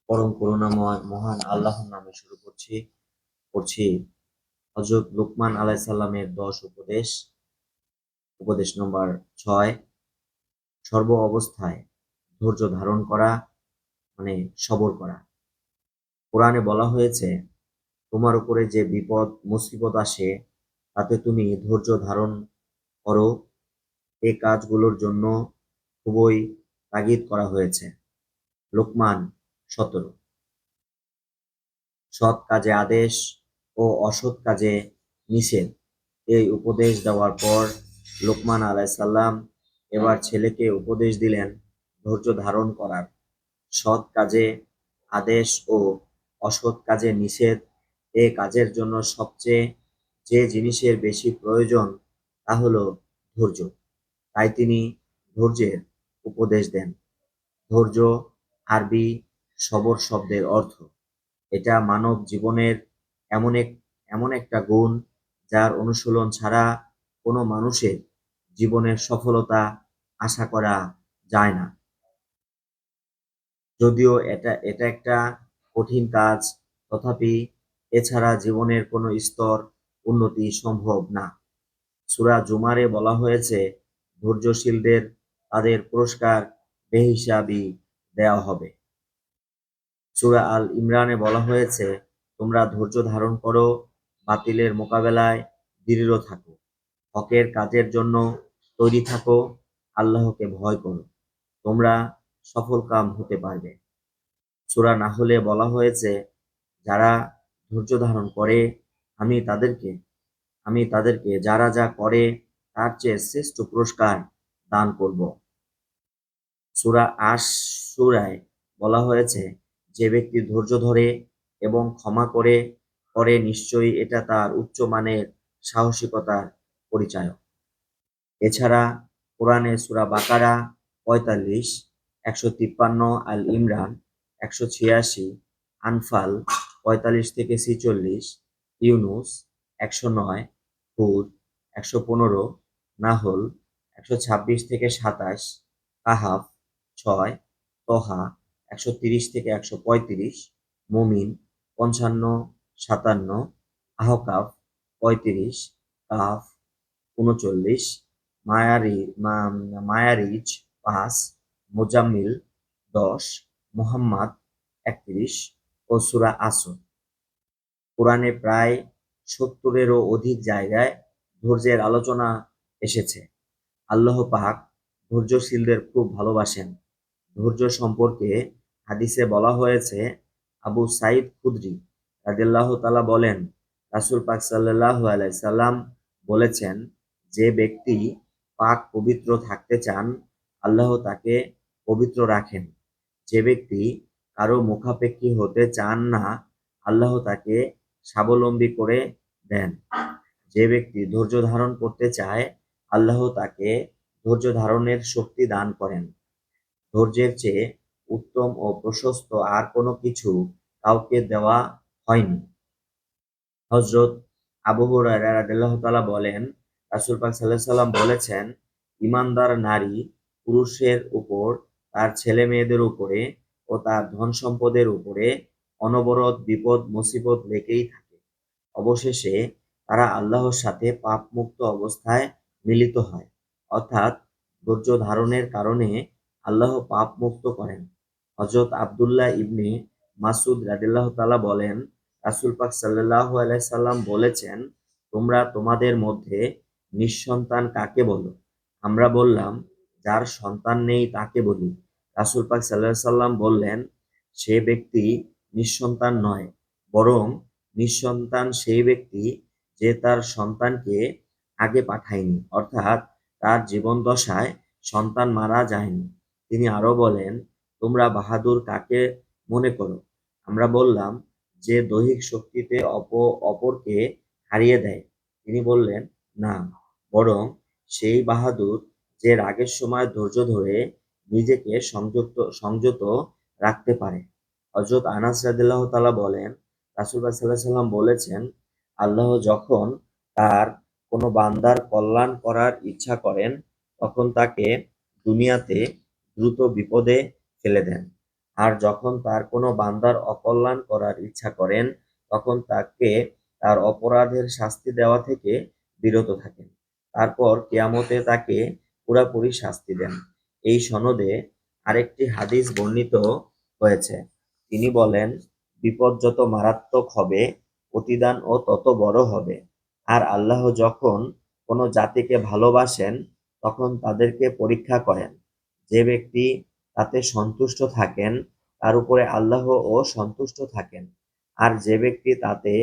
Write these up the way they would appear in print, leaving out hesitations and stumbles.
পরম করুণাময় মহান আল্লাহর নামে শুরু করছি হযরত লুকমান আলাইহিস সালামের 10 উপদেশ। উপদেশ নম্বর 6, সর্ব অবস্থায় ধৈর্য ধারণ করা মানে সবর করা। কোরআনে বলা হয়েছে, তোমার উপরে যে বিপদ মুসিবত আসে তাতে তুমি ধৈর্য ধারণ করো। এ কাজগুলোর জন্য খুবই তাগিদ করা হয়েছে। লোকমান 17। সৎ কাজে আদেশ ও অসৎ কাজে নিষেধ, এই উপদেশ দেওয়ার পর লোকমান আলাইহিস সালাম এবার ছেলেকে উপদেশ দিলেন ধৈর্য ধারণ করার। সৎ কাজে আদেশ ও অসৎ কাজে নিষেধ, এ কাজের জন্য সবচেয়ে যে জিনিসের বেশি প্রয়োজন তা হলো ধৈর্য। তাই তিনি ধৈর্যের উপদেশ দেন। ধৈর্য আরবি সবর শব্দের অর্থ। এটা মানব জীবনের এমন একটা গুণ যার অনুশীলন ছাড়া কোনো মানুষের জীবনের সফলতা আশা করা যায় না। যদিও এটা একটা কঠিন কাজ, তথাপি এছাড়া জীবনের কোনো স্তর উন্নতি সম্ভব না। সূরা জুমারে বলা হয়েছে, ধৈর্যশীলদের তাদের পুরস্কার বেহিসাবি দেওয়া হবে। সূরা আল ইমরানে বলা হয়েছে, তোমরা ধৈর্য ধারণ করো, বাতিলের মোকাবেলায় দৃঢ় থাকো, হকের কাজের জন্য তৈরি থাকো, আল্লাহকে ভয় করো, তোমরা সফলকাম হতে পারবে। সূরা নাহলে বলা হয়েছে, যারা ধৈর্য ধারণ করে আমি তাদেরকে যারা যা করে তার চেয়ে শ্রেষ্ঠ পুরস্কার দান করব। সূরা আশ-শূরায় বলা হয়েছে, যে ব্যক্তি ধৈর্য ধরে এবং ক্ষমা করে নিশ্চয়ই এটা তার উচ্চমানের সাহসিকতার পরিচায়ক। এছাড়া কোরআনে সূরা বাকারা 45, 153, আল ইমরান 186, আনফাল 45-46, ইউনুস 109, হুদ 115, নাহল 126-27, কাহাফ 6, তহা 130-135, মুমিন 55-57, আহকাফ 35, কাফ 39, মায়ারিজ 5, মুজাম্মিল 10, মুহাম্মাদ 31 ও সূরা আসর। কোরআনে প্রায় 70-এরও অধিক জায়গায় ধৈর্যের আলোচনা এসেছে। আল্লাহ পাক ধৈর্যশীলদের খুব ভালোবাসেন। ধৈর্য সম্পর্কে হাদিসে বলা হয়েছে, আবু সাঈদ খুদরি রাদিয়াল্লাহু তাআলা বলেন, রাসূল পাক সাল্লাল্লাহু আলাইহি সাল্লাম বলেছেন, যে ব্যক্তি পাক পবিত্র থাকতে চান আল্লাহ তাকে পবিত্র রাখেন। যে ব্যক্তি কারো মুখাপেক্ষী হতে চান না আল্লাহ তাকে স্বাবলম্বী করে দেন। যে ব্যক্তি ধৈর্য ধারণ করতে চায় আল্লাহ তাকে ধৈর্য ধারণের শক্তি দান করেন। ধৈর্যের চেয়ে উত্তম ও প্রশস্ত আর কোনো কিছু কাউকে দেওয়া হয়নি। হযরত আবু হুরায়রা রাদিয়াল্লাহু তাআলা বলেন, রাসূল পাক সাল্লাল্লাহু আলাইহি সাল্লাম বলেছেন, ঈমানদার নারী পুরুষের উপর, তার ছেলে মেয়েদের উপরে ও তার ধন সম্পদের উপরে অনবরত বিপদ মুসিবত লেগেই থাকে। অবশেষে তারা আল্লাহর সাথে পাপমুক্ত অবস্থায় মিলিত হয়। অর্থাৎ ধৈর্য ধারণের কারণে আল্লাহ পাপ মুক্ত করেন। হযরত আব্দুল্লাহ ইবনে মাসউদ রাদিয়াল্লাহু তাআলা বলেন, রাসূল পাক সাল্লাল্লাহু আলাইহি সাল্লাম বলেছেন, তোমরা তোমাদের মধ্যে নিঃসন্তান কাকে বলো? আমরা বললাম, যার সন্তান নেই তাকে বলি। রাসূল পাক সাল্লাল্লাহু আলাইহি সাল্লাম বললেন, সে ব্যক্তি নিঃসন্তান নয়, বরং নিঃসন্তান সেই ব্যক্তি যে তার সন্তানকে আগে পাঠায়নি, অর্থাৎ তার জীবদ্দশায় সন্তান মারা যায়নি। তিনি আরো বলেন, তোমরা বাহাদুর কাকে মনে করো? আমরা বললাম, যে দৈহিক শক্তিতে অপরকে হারিয়ে দেয়। তিনি বললেন, না, বরং সেই বাহাদুর যে রাগের সময় ধৈর্য ধরে নিজেকে সংযত রাখতে পারে। হযরত আনাস রাদিয়াল্লাহু তাআলা বলেন, রাসূলুল্লাহ সাল্লাল্লাহু আলাইহি ওয়াসাল্লাম বলেছেন, আল্লাহ যখন তার কোনো বান্দার কল্যাণ করার ইচ্ছা করেন তখন তাকে দুনিয়াতে দ্রুত বিপদে ফেলে দেন। আর যখন তার কোনো বান্দার অকল্যাণ করার ইচ্ছা করেন তখন তাকে তার অপরাধের শাস্তি দেওয়া থেকে বিরত থাকেন। তারপর কিয়ামতে তাকে পুরাপুরি শাস্তি দেন। এই সনদে আরেকটি হাদিস বর্ণিত হয়েছে। তিনি বলেন, বিপদ যত মারাত্মক হবে প্রতিদানও তত বড় হবে। আর আল্লাহ যখন কোনো জাতিকে ভালোবাসেন তখন তাদেরকে পরীক্ষা করেন। যে ব্যক্তি তাতে সন্তুষ্ট থাকেন তার উপরে আল্লাহও সন্তুষ্ট থাকেন। আর যে ব্যক্তি তাতে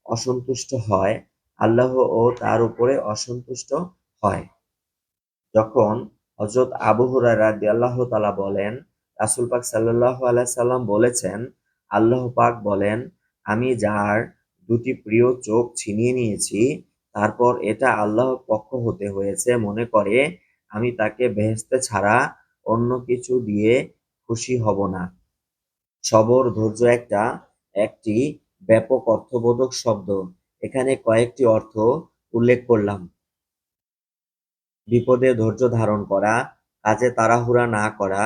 অসন্তুষ্ট হয় আল্লাহও তার উপরে অসন্তুষ্ট হয়। যখন হযরত আবু হুরায়রা রাদিয়াল্লাহু তাআলা বলেন, রাসূল পাক সাল্লাল্লাহু আলাইহি সাল্লাম বলেছেন, আল্লাহ পাক বলেন, আমি যার দুটি প্রিয় চোখ ছিনিয়ে নিয়েছি, তারপর এটা আল্লাহর পক্ষ হতে হয়েছে মনে করে আমি তাকে বেহেশতে ছাড়া অন্য কিছু দিয়ে খুশি হব না। সবর, ধৈর্য একটি ব্যাপক অর্থবোধক শব্দ। এখানে কয়েকটি অর্থ উল্লেখ করলাম। বিপদে ধৈর্য ধারণ করা, কাজে তাড়াহুড়া না করা,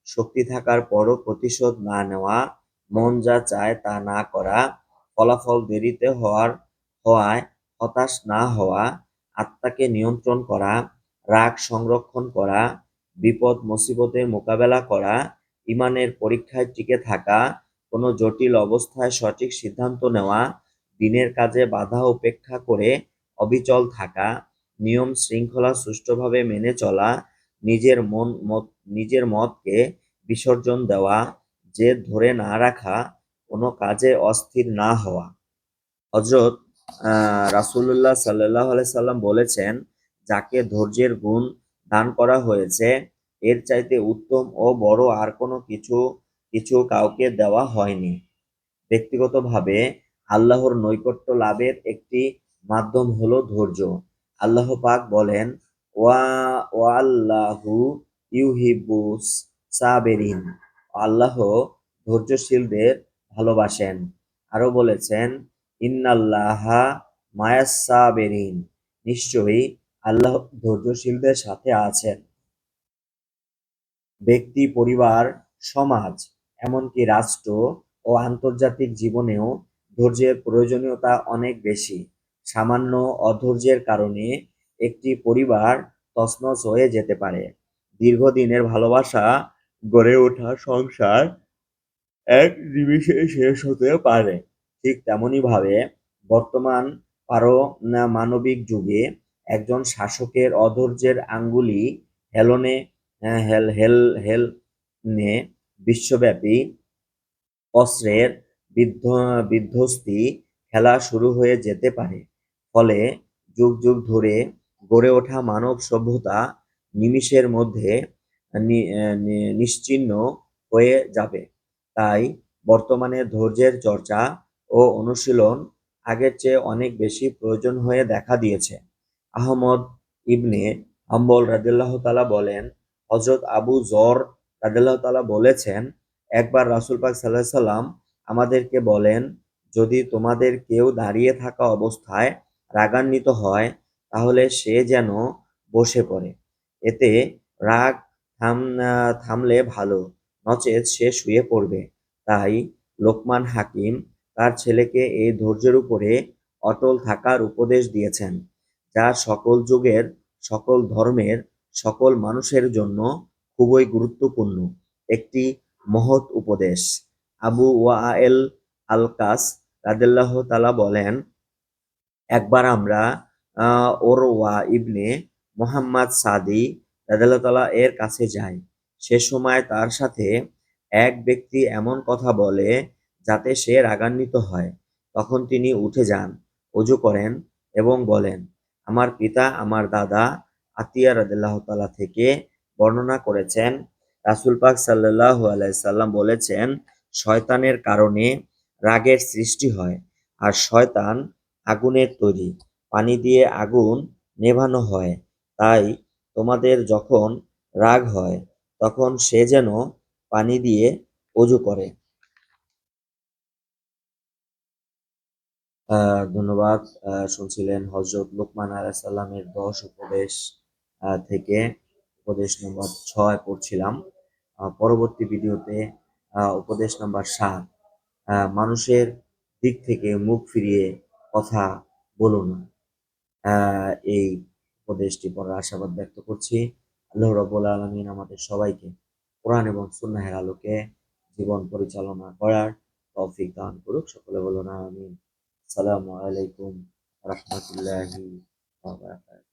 শক্তি থাকার পরও প্রতিশোধ না নেওয়া, মন যা চায় তা না করা, ফলাফল দেরিতে হওয়ায় হতাশ না হওয়া, আত্মাকে নিয়ন্ত্রণ করা, রাগ সংরক্ষণ করা, বিপদ মুসিবতে মোকাবেলা করা, ঈমানের পরীক্ষায় টিকে থাকা, কোনো জটিল অবস্থায় সঠিক সিদ্ধান্ত নেওয়া, দিনের কাজে বাধা উপেক্ষা করে অবিচল থাকা, নিয়ম শৃঙ্খলা সুষ্ঠুভাবে মেনে চলা, নিজের মতকে বিসর্জন দেওয়া, জেদ ধরে না রাখা, কোনো কাজে অস্থির না হওয়া। হযরত রাসূলুল্লাহ সাল্লাল্লাহু আলাইহি সাল্লাম বলেছেন, যাকে ধৈর্যের গুণ দান করা হয়েছে এর চাইতে উত্তম ও বড় আর কোনো কিছু কাউকে দেওয়া হয়নি। ব্যক্তিগতভাবে আল্লাহর নৈকট্য লাভের একটি মাধ্যম হলো ধৈর্য। আল্লাহ পাক বলেন, ওয়াল্লাহু ইউহিব্বুস সাবিরিন। আল্লাহ ধৈর্যশীলদের ভালোবাসেন। আরো বলেছেন, ইন্নাল্লাহা মায়াস সাবিরিন। নিশ্চয়ই আল্লাহ ধৈর্যশীলদের সাথে আছেন। ব্যক্তি, পরিবার, সমাজ, এমনকি রাষ্ট্র ও আন্তর্জাতিক জীবনেও ধৈর্যের প্রয়োজনীয়তা অনেক বেশি। সামান্য অধৈর্যের কারণে একটি পরিবার তছনছ হয়ে যেতে পারে। দীর্ঘদিনের ভালোবাসা গড়ে ওঠা সংসার এক নিমিষে শেষ হতে পারে। ঠিক তেমনিভাবে বর্তমান পারমাণবিক যুগে একজন শাসকের অধৈর্যের আঙ্গুলি হেলনে হেলনে বিশ্বব্যাপী অস্ত্রের বিধ্বস্তি খেলা শুরু হয়ে যেতে পারে। ফলে যুগ যুগ ধরে গড়ে ওঠা মানব সভ্যতা নিমিষের মধ্যে নিশ্চিহ্ন হয়ে যাবে। তাই বর্তমানে ধৈর্যের চর্চা ও অনুশীলন আগের চেয়ে অনেক বেশি প্রয়োজন হয়ে দেখা দিয়েছে। আহমদ ইবনে হাম্বল রাদিয়াল্লাহু তাআলা বলেন, হযরত আবু যর রাদিয়াল্লাহু তাআলা বলেছেন, একবার রাসূল পাক সাল্লাল্লাহু আলাইহি সাল্লাম আমাদেরকে বলেন, যদি তোমাদের কেউ দাঁড়িয়ে থাকা অবস্থায় রাগান্বিত হয় তাহলে সে যেন বসে পড়ে। এতে রাগ থামলে ভালো, নচেৎ সে শুয়ে পড়বে। তাই লোকমান হাকিম তার ছেলেকে এই ধৈর্যের উপরে অটল থাকার উপদেশ দিয়েছেন, যা সকল যুগের, সকল ধর্মের, সকল মানুষের জন্য খুবই গুরুত্বপূর্ণ একটি মহৎ উপদেশ। আবু ওয়াইল আল-কাস রাদিয়াল্লাহু তাআলা বলেন, একবার আমরা ওরওয়া ইবনে মুহাম্মদ সাদি রাদিয়াল্লাহু তাআলা এর কাছে যাই। সে সময় তার সাথে এক ব্যক্তি এমন কথা বলে যাতে সে রাগান্বিত হয়। তখন তিনি উঠে যান, ওযু করেন এবং বলেন, আমার পিতা আমার দাদা আতিয়া রাদিয়াল্লাহু তাআলা থেকে বর্ণনা করেছেন, রাসূল পাক সাল্লাল্লাহু আলাইহি সাল্লাম বলেছেন, শয়তানের কারণে রাগের সৃষ্টি হয়। আর শয়তান আগুনের তৈরি, পানি দিয়ে আগুন নেভানো হয়। তাই তোমাদের যখন রাগ হয় তখন সে যেন পানি দিয়ে ওযু করে। ধন্যবাদ। শুনছিলেন হযরত লুকমান আলাইহিস সালামের ১০ উপদেশ থেকে উপদেশ নম্বর ৬ পড়ছিলাম। পরবর্তী ভিডিওতে উপদেশ নাম্বার 7, মানুষের দিক থেকে মুখ ফিরিয়ে কথা বলো না। এই উপদেশটি পড়ার আশাবাদ ব্যক্ত করছি। আল্লাহ রাব্বুল আলামিন আমাদের সবাইকে কোরআন এবং সুন্নাহের আলোকে জীবন পরিচালনা করার তৌফিক দান করুক। সকলে বলুন আমিন। আসসালামু আলাইকুম ওয়া রাহমাতুল্লাহি ওয়া বারাকাতুহু।